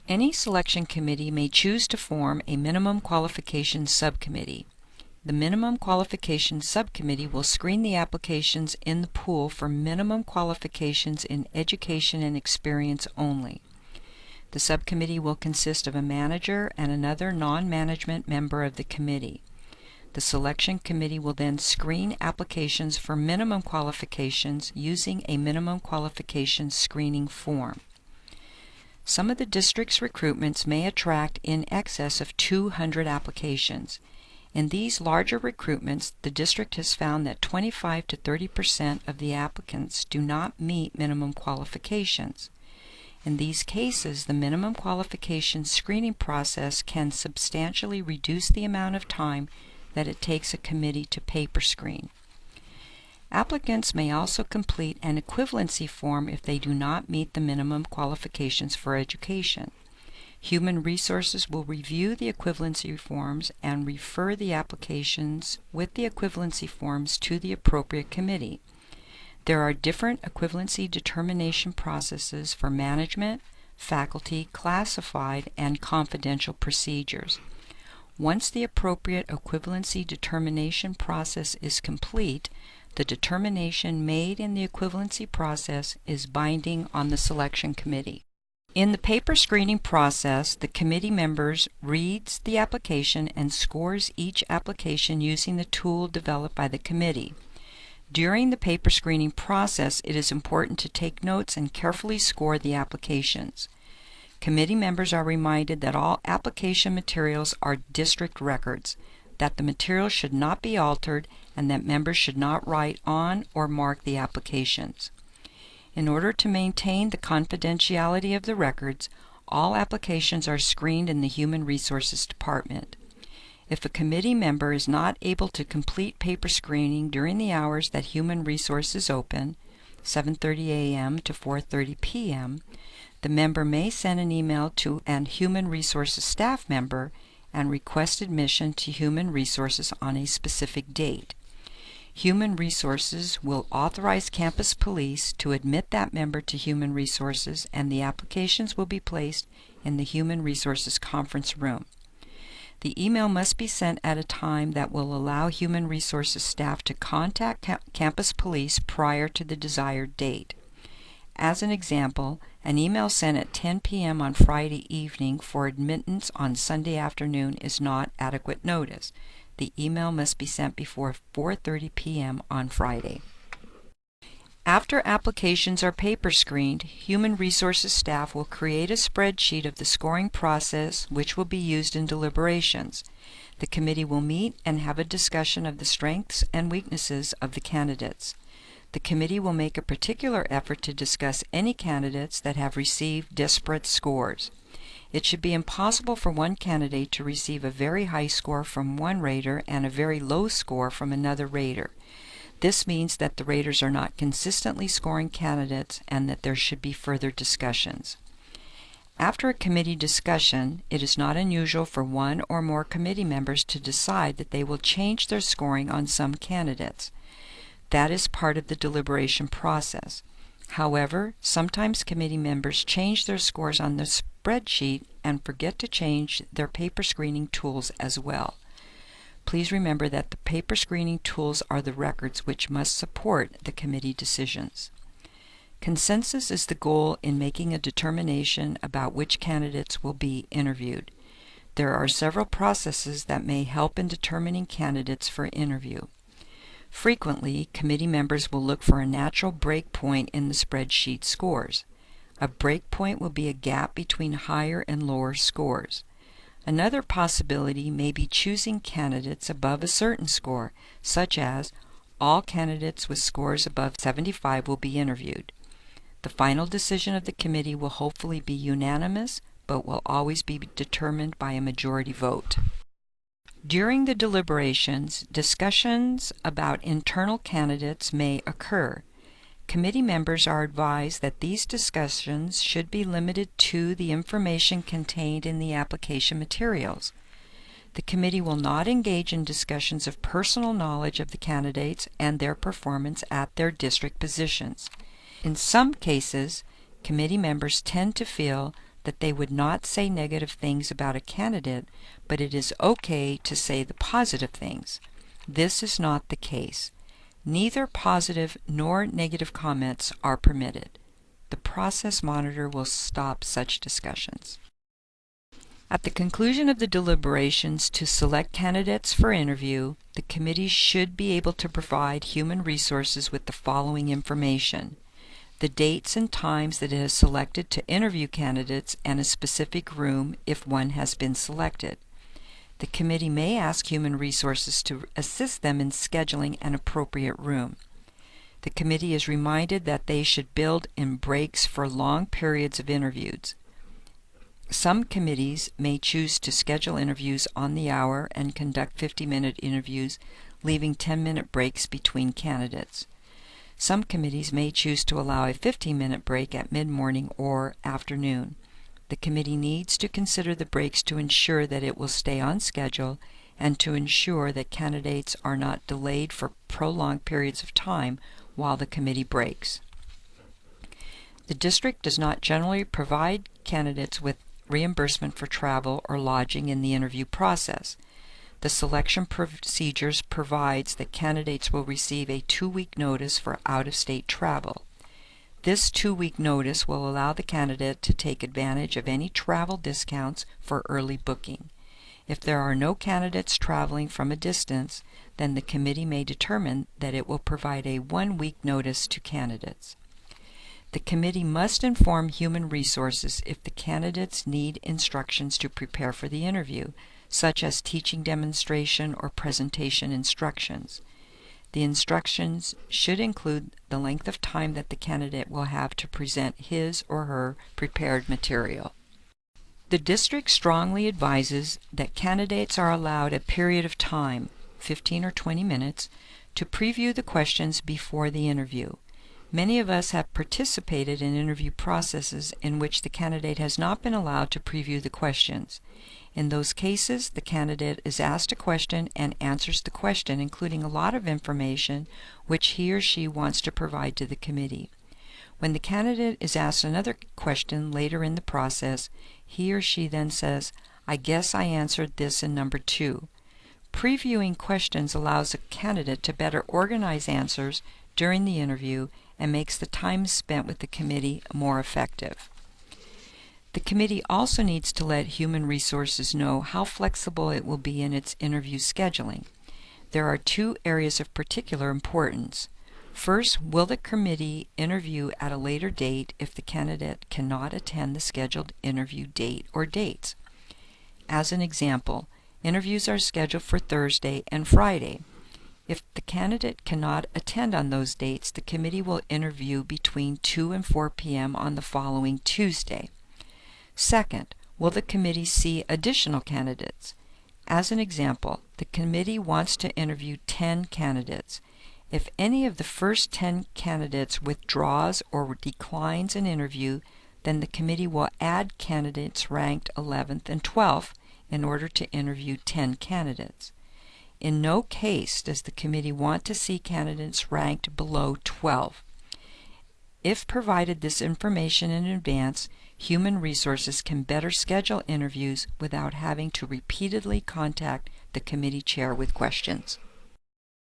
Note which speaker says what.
Speaker 1: Any selection committee may choose to form a minimum qualifications subcommittee. The minimum qualifications subcommittee will screen the applications in the pool for minimum qualifications in education and experience only. The subcommittee will consist of a manager and another non-management member of the committee. The selection committee will then screen applications for minimum qualifications using a minimum qualifications screening form. Some of the district's recruitments may attract in excess of 200 applications. In these larger recruitments, the district has found that 25 to 30% of the applicants do not meet minimum qualifications. In these cases, the minimum qualifications screening process can substantially reduce the amount of time that it takes a committee to paper screen. Applicants may also complete an equivalency form if they do not meet the minimum qualifications for education. Human Resources will review the equivalency forms and refer the applications with the equivalency forms to the appropriate committee. There are different equivalency determination processes for management, faculty, classified, and confidential procedures. Once the appropriate equivalency determination process is complete, the determination made in the equivalency process is binding on the selection committee. In the paper screening process, the committee members reads the application and scores each application using the tool developed by the committee. During the paper screening process, it is important to take notes and carefully score the applications. Committee members are reminded that all application materials are district records, that the materials should not be altered, and that members should not write on or mark the applications. In order to maintain the confidentiality of the records, all applications are screened in the Human Resources Department. If a committee member is not able to complete paper screening during the hours that Human Resources open, 7:30 a.m. to 4:30 p.m., the member may send an email to an Human Resources staff member and request admission to Human Resources on a specific date. Human Resources will authorize campus police to admit that member to Human Resources, and the applications will be placed in the Human Resources conference room. The email must be sent at a time that will allow Human Resources staff to contact campus police prior to the desired date. As an example, an email sent at 10 p.m. on Friday evening for admittance on Sunday afternoon is not adequate notice. The email must be sent before 4:30 p.m. on Friday. After applications are paper screened, Human Resources staff will create a spreadsheet of the scoring process which will be used in deliberations. The committee will meet and have a discussion of the strengths and weaknesses of the candidates. The committee will make a particular effort to discuss any candidates that have received disparate scores. It should be impossible for one candidate to receive a very high score from one rater and a very low score from another rater. This means that the raters are not consistently scoring candidates and that there should be further discussions. After a committee discussion, it is not unusual for one or more committee members to decide that they will change their scoring on some candidates. That is part of the deliberation process. However, sometimes committee members change their scores on the spreadsheet and forget to change their paper screening tools as well. Please remember that the paper screening tools are the records which must support the committee decisions. Consensus is the goal in making a determination about which candidates will be interviewed. There are several processes that may help in determining candidates for interview. Frequently, committee members will look for a natural break point in the spreadsheet scores. A break point will be a gap between higher and lower scores. Another possibility may be choosing candidates above a certain score, such as all candidates with scores above 75 will be interviewed. The final decision of the committee will hopefully be unanimous, but will always be determined by a majority vote. During the deliberations, discussions about internal candidates may occur. Committee members are advised that these discussions should be limited to the information contained in the application materials. The committee will not engage in discussions of personal knowledge of the candidates and their performance at their district positions. In some cases, committee members tend to feel that they would not say negative things about a candidate, but it is okay to say the positive things. This is not the case. Neither positive nor negative comments are permitted. The process monitor will stop such discussions. At the conclusion of the deliberations to select candidates for interview, the committee should be able to provide human resources with the following information: the dates and times that it has selected to interview candidates and a specific room if one has been selected. The committee may ask human resources to assist them in scheduling an appropriate room. The committee is reminded that they should build in breaks for long periods of interviews. Some committees may choose to schedule interviews on the hour and conduct 50-minute interviews, leaving 10-minute breaks between candidates. Some committees may choose to allow a 15-minute break at mid-morning or afternoon. The committee needs to consider the breaks to ensure that it will stay on schedule and to ensure that candidates are not delayed for prolonged periods of time while the committee breaks. The district does not generally provide candidates with reimbursement for travel or lodging in the interview process. The selection procedures provides that candidates will receive a 2-week notice for out-of-state travel. This 2-week notice will allow the candidate to take advantage of any travel discounts for early booking. If there are no candidates traveling from a distance, then the committee may determine that it will provide a 1-week notice to candidates. The committee must inform human resources if the candidates need instructions to prepare for the interview, such as teaching demonstration or presentation instructions. The instructions should include the length of time that the candidate will have to present his or her prepared material. The district strongly advises that candidates are allowed a period of time, 15 or 20 minutes, to preview the questions before the interview. Many of us have participated in interview processes in which the candidate has not been allowed to preview the questions. In those cases, the candidate is asked a question and answers the question, including a lot of information which he or she wants to provide to the committee. When the candidate is asked another question later in the process, he or she then says, "I guess I answered this in number 2. Previewing questions allows a candidate to better organize answers during the interview and makes the time spent with the committee more effective. The committee also needs to let Human Resources know how flexible it will be in its interview scheduling. There are 2 areas of particular importance. First, will the committee interview at a later date if the candidate cannot attend the scheduled interview date or dates? As an example, interviews are scheduled for Thursday and Friday. If the candidate cannot attend on those dates, the committee will interview between 2 and 4 p.m. on the following Tuesday. Second, will the committee see additional candidates? As an example, the committee wants to interview 10 candidates. If any of the first 10 candidates withdraws or declines an interview, then the committee will add candidates ranked 11th and 12th in order to interview 10 candidates. In no case does the committee want to see candidates ranked below 12. If provided this information in advance, Human Resources can better schedule interviews without having to repeatedly contact the committee chair with questions.